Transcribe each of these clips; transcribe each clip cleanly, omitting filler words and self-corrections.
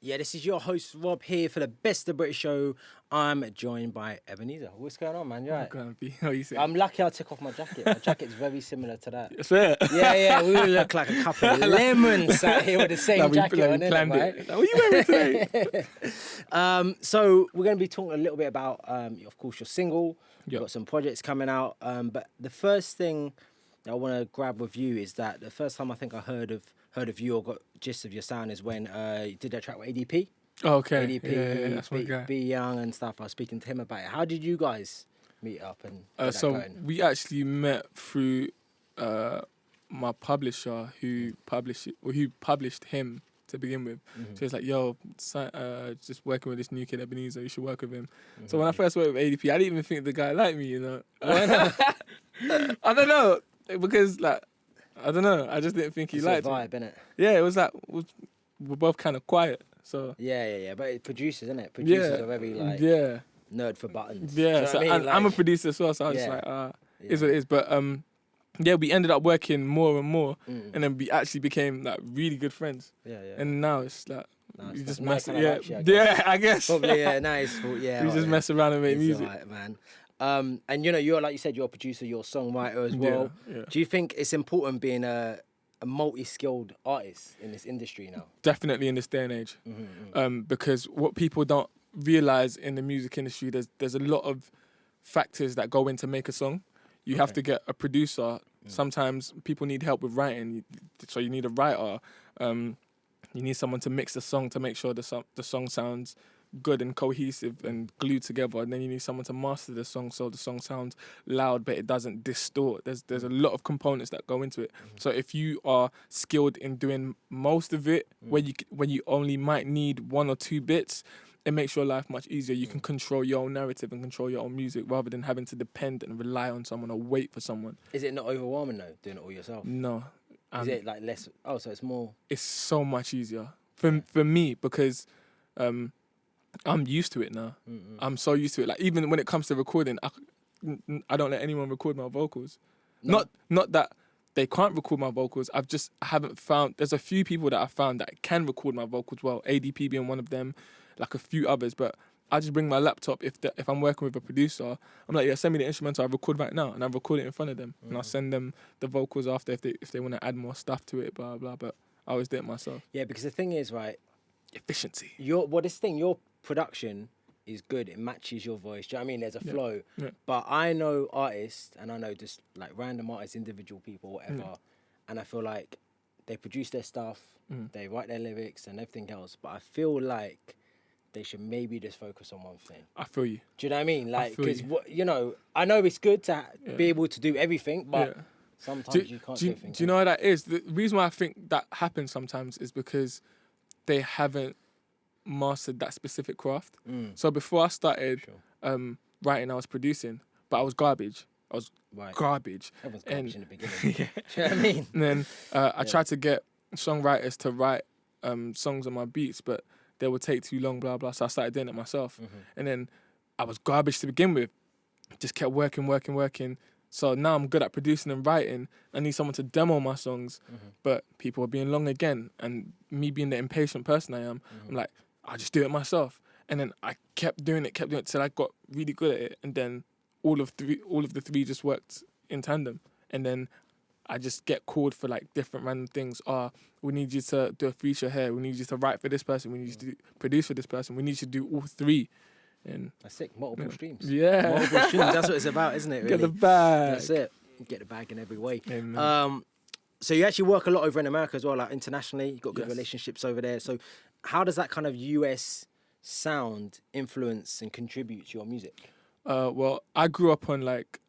Yeah, this is your host Rob here for the Best of British show. I'm joined by Ebenezer. What's going on, man? You I'm right? gonna be. How you say? I'm lucky I took off my jacket. My jacket's very similar to that. I swear. Yeah, we would look like a couple of lemons sat here with the same jacket on, planned innit, right? it. Like, what are you wearing today? So we're going to be talking a little bit about, of course, your single. You've Yep. got some projects coming out. But the first thing that I want to grab with you is that the first time I think I heard of you or got gist of your sound is when you did that track with ADP. Okay. ADP, Yeah, that's my guy. Be Young and stuff. I was speaking to him about it. How did you guys meet up and get that So going? we actually met through my publisher who published him to begin with. Mm-hmm. So it's like, yo, just working with this new kid Ebenezer, you should work with him. So when I first worked with ADP, I didn't even think the guy liked me, you know. Why not? I don't know, because like, I don't know, I just didn't think he It's liked a me. vibe, innit? Yeah, it was like, we're both kind of quiet, so. Yeah. But it's producers, innit? Producers are very like nerd for buttons. Yeah, Do you know so what I mean? I'm a Like, producer as well, so I was just Yeah. like, is what it is. But yeah, we ended up working more and more, and then we actually became like really good friends. Yeah. And now it's like Now we it's just like mess. Mike Yeah, kinda likes you, I guess. I guess. Probably, yeah, nice. Yeah, we just mess around and make It's music. alright, man. And you know, you're like you said, you're a producer, you're a songwriter as well. Yeah. Do you think it's important being a multi-skilled artist in this industry now? Definitely in this day and age, because what people don't realize in the music industry, there's a lot of factors that go into make a song. You have to get a producer. Sometimes people need help with writing, so you need a writer. You need someone to mix the song to make sure the song sounds good and cohesive and glued together, and then you need someone to master the song so the song sounds loud but it doesn't distort. There's a lot of components that go into it. So if you are skilled in doing most of it, when you only might need one or two bits, it makes your life much easier. You can control your own narrative and control your own music rather than having to depend and rely on someone or wait for someone. Is it not overwhelming though, doing it all yourself? No. Is it like less? Oh, so it's more. It's so much easier for me because I'm used to it now. I'm so used to it. Like even when it comes to recording, I don't let anyone record my vocals. No. Not that they can't record my vocals. I haven't found. There's a few people that I found that can record my vocals well. ADP being one of them, like a few others. But I just bring my laptop if I'm working with a producer. I'm like, yeah, send me the instrumental. I record right now, and I record it in front of them, and I'll send them the vocals after if they want to add more stuff to it. Blah blah. But I always do it myself. Yeah, because the thing is, right? Efficiency. Your production is good. It matches your voice. Do you know what I mean? There's a flow. Yeah. But I know artists, and I know just like random artists, individual people, whatever, and I feel like they produce their stuff, they write their lyrics and everything else. But I feel like they should maybe just focus on one thing. I feel you. Do you know what I mean? Like, feel because you. I know it's good to be able to do everything, but sometimes you can't do everything. Do you know what that is? The reason why I think that happens sometimes is because they haven't mastered that specific craft. So before I started writing, I was producing, but I was garbage. I was garbage. Everyone's garbage in the beginning. Yeah. Do you know what I mean? And then I tried to get songwriters to write songs on my beats, but they would take too long, blah, blah. So I started doing it myself. And then I was garbage to begin with. Just kept working. So now I'm good at producing and writing. I need someone to demo my songs, but people are being long again. And me being the impatient person I am, I'm like, I'll just do it myself. And then I kept doing it till I got really good at it. And then all of the three just worked in tandem. And then I just get called for like different random things. We need you to do a feature here. We need you to write for this person. We need you to produce for this person. We need you to do all three. And that's sick. Multiple streams. Yeah. Multiple streams. That's what it's about, isn't it? Really? Get the bag. That's it. Get the bag in every way. Amen. So you actually work a lot over in America as well, like internationally. You've got good Yes. relationships over there. So how does that kind of US sound influence and contribute to your music? Well, I grew up on like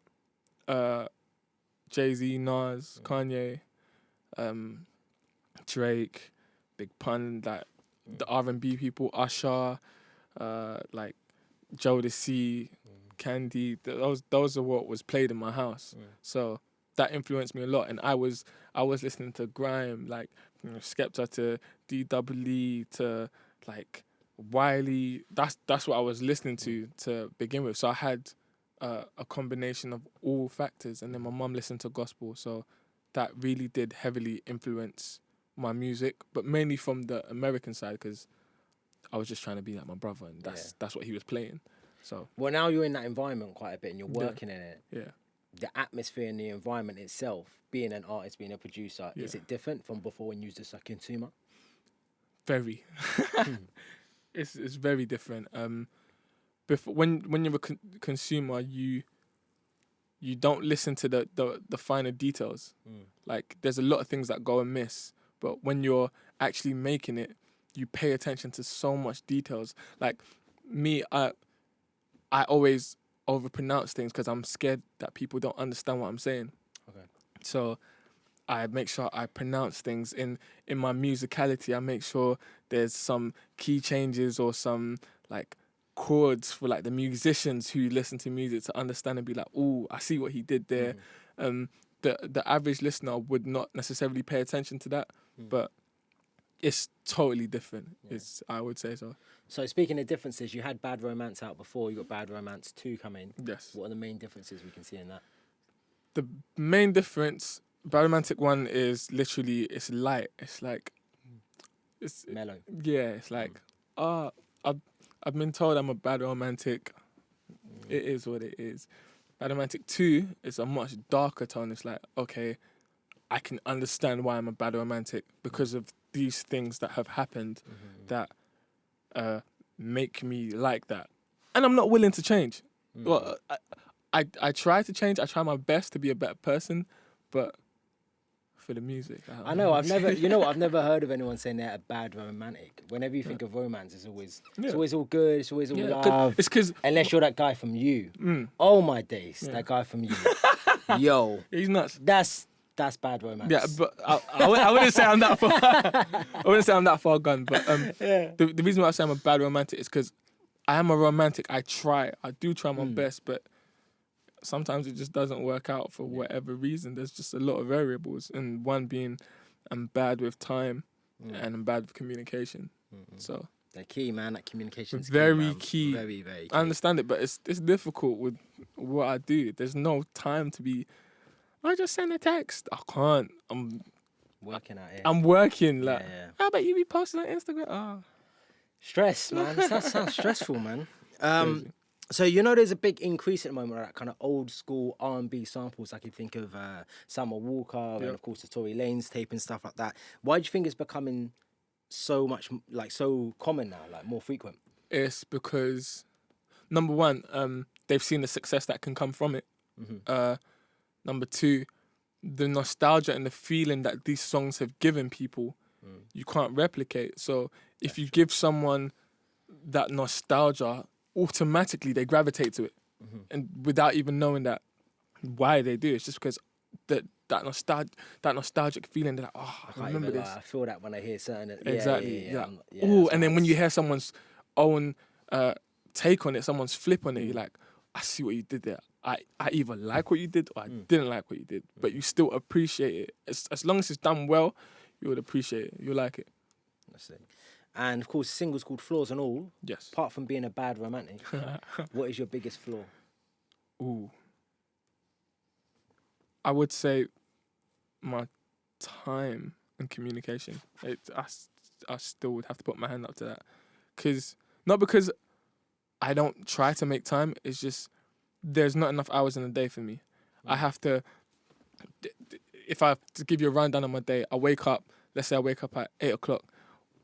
Jay-Z, Nas, Kanye, Drake, Big Pun, like the R&B people, Usher, like Jodeci, Candy. Those are what was played in my house. So that influenced me a lot. And I was listening to grime, like Skepta to D.E.E. to like Wiley. That's what I was listening to begin with. So I had a combination of all factors. And then my mum listened to gospel, so that really did heavily influence my music, but mainly from the American side, because I was just trying to be like my brother, and that's what he was playing. So well, now you're in that environment quite a bit, and you're working in it. Yeah. The atmosphere and the environment itself, being an artist, being a producer, is it different from before when you was just a consumer? Very. It's very different. Before when you're a consumer, you don't listen to the finer details. Like there's a lot of things that go amiss, but when you're actually making it, you pay attention to so much details. Like me, I always overpronounce things because I'm scared that people don't understand what I'm saying. Okay. So I make sure I pronounce things in my musicality. I make sure there's some key changes or some like chords for like the musicians who listen to music to understand and be like, "Ooh, I see what he did there." The average listener would not necessarily pay attention to that, but it's totally different. I would say so. So speaking of differences, you had Bad Romance out before. You got Bad Romance 2 coming. Yes. What are the main differences we can see in that? The main difference, Bad Romantic 1 is literally, it's light. It's like, it's mellow. Yeah, it's like, I've been told I'm a bad romantic. It is what it is. Bad Romantic 2 is a much darker tone. It's like, okay, I can understand why I'm a bad romantic because of these things that have happened that make me like that. And I'm not willing to change. Well, I try to change. I try my best to be a better person, but for the music. I know. I've never heard of anyone saying they're a bad romantic. Whenever you think of romance, it's always all good. It's always all love. It's because unless you're that guy from You. Oh my days, that guy from You. Yo, he's nuts. That's bad romance. Yeah, but I wouldn't say I'm that far. I wouldn't say I'm that far gone. But the reason why I say I'm a bad romantic is because I am a romantic. I do try my best, but sometimes it just doesn't work out for whatever reason. There's just a lot of variables, and one being I'm bad with time and I'm bad with communication. So they're key, man. That communication's very key. key. Very, very key. I understand it, but it's difficult with what I do. There's no time to be. I just send a text. I can't. I'm working out here. I'm working. Like, how about you be posting on Instagram? Oh. Stress, man. That sounds stressful, man. So there's a big increase at the moment of that kind of old school R&B samples. I can think of Summer Walker and of course the Tory Lanez tape and stuff like that. Why do you think it's becoming so much so common now, like more frequent? It's because number one, they've seen the success that can come from it. Number two, the nostalgia and the feeling that these songs have given people, you can't replicate. So if you give someone that nostalgia, automatically they gravitate to it, and without even knowing that why they do. It's just because that nostalgic feeling. They're like, oh, I remember this. I feel that when I hear certain. Exactly. And then when you hear someone's own take on it, someone's flip on it, you're like, I see what you did there. I either like what you did or I didn't like what you did, but you still appreciate it. As long as it's done well, you would appreciate it. You like it. That's it. And of course, the single's called Flaws and All. Yes. Apart from being a bad romantic, what is your biggest flaw? Ooh. I would say my time and communication. I still would have to put my hand up to that. Not because I don't try to make time, it's just there's not enough hours in the day for me. I have to, if I have to give you a rundown of my day, let's say I wake up at 8 o'clock,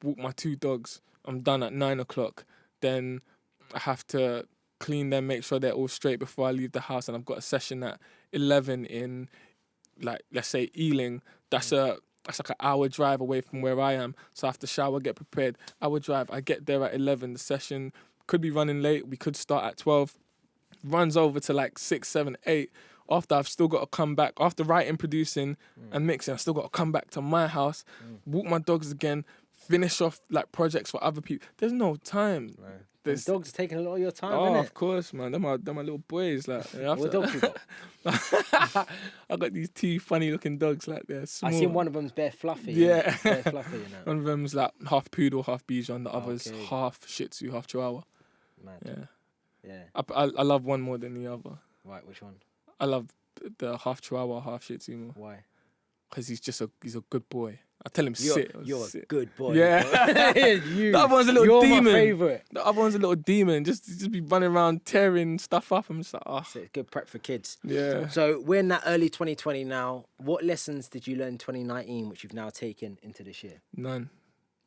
walk my 2 dogs, I'm done at 9 o'clock, then I have to clean them, make sure they're all straight before I leave the house, and I've got a session at 11 in, like, let's say Ealing. That's like an hour drive away from where I am, so I have to shower, get prepared, hour drive, I get there at 11, the session could be running late, we could start at 12, runs over to like 6, 7, 8, after I've still got to come back, after writing, producing and mixing, I've still got to come back to my house, walk my dogs again, finish off like projects for other people. There's no time. Right. The dogs are taking a lot of your time, innit? Of course, man. They're my little boys. Like, what dogs you got? I got these 2 funny looking dogs. Like, they're small. I seen one of them's bare fluffy. Yeah. Bare fluffy, One of them's like half poodle, half Bichon. The other's half Shih Tzu, half Chihuahua. Mad. Yeah. I love one more than the other. Right, which one? I love the half Chihuahua, half Shih Tzu more. Why? because he's a good boy. I tell him sit. You're sit. a good boy. Yeah. The other one's a little demon. You're my favourite. The other one's a little demon. Just be running around tearing stuff up. I'm just like, oh. So it's good prep for kids. Yeah. So we're in that early 2020 now. What lessons did you learn in 2019 which you've now taken into this year? None.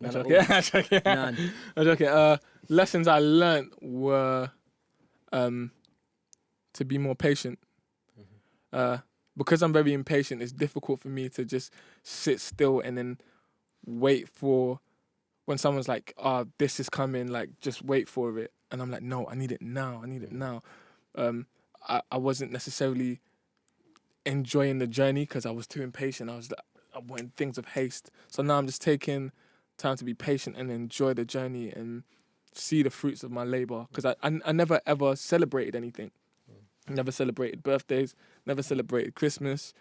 None at all? None. I'm joking. Lessons I learned were to be more patient. Because I'm very impatient, it's difficult for me to just sit still and then wait for when someone's like, this is coming, like, just wait for it. And I'm like, no, I need it now. I wasn't necessarily enjoying the journey because I was too impatient. I wanted things of haste. So now I'm just taking time to be patient and enjoy the journey and see the fruits of my labor. Because I never, ever celebrated anything. Never celebrated birthdays, never celebrated Christmas.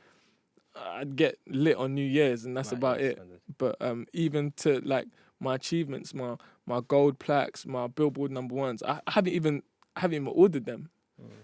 I'd get lit on New Year's and that's about it. But even to like my achievements, my gold plaques, my Billboard #1s, I haven't even ordered them.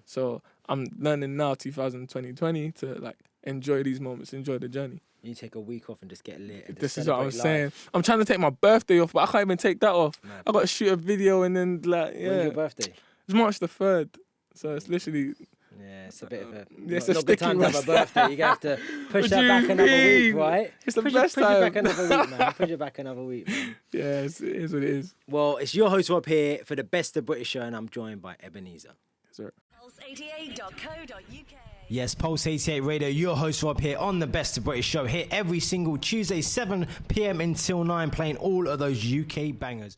So I'm learning now, 2020, to like enjoy these moments, enjoy the journey. You take a week off and just get lit. And this is what I'm saying. I'm trying to take my birthday off, but I can't even take that off. I got to shoot a video and then like, yeah. When's your birthday? It's March the 3rd. So it's literally... Yeah, it's a bit of a not good time to have a birthday. You're going to have to push that back another week, right? It's the best time. Push it back another week, man. Push it back another week, man. Yeah, it is what it is. Well, it's your host Rob here for the Best of British Show, and I'm joined by Ebenezer. Sir. Pulse88.co.uk. Yes, Pulse 88 Radio, your host Rob here on the Best of British Show, here every single Tuesday, 7 p.m. until 9, playing all of those UK bangers.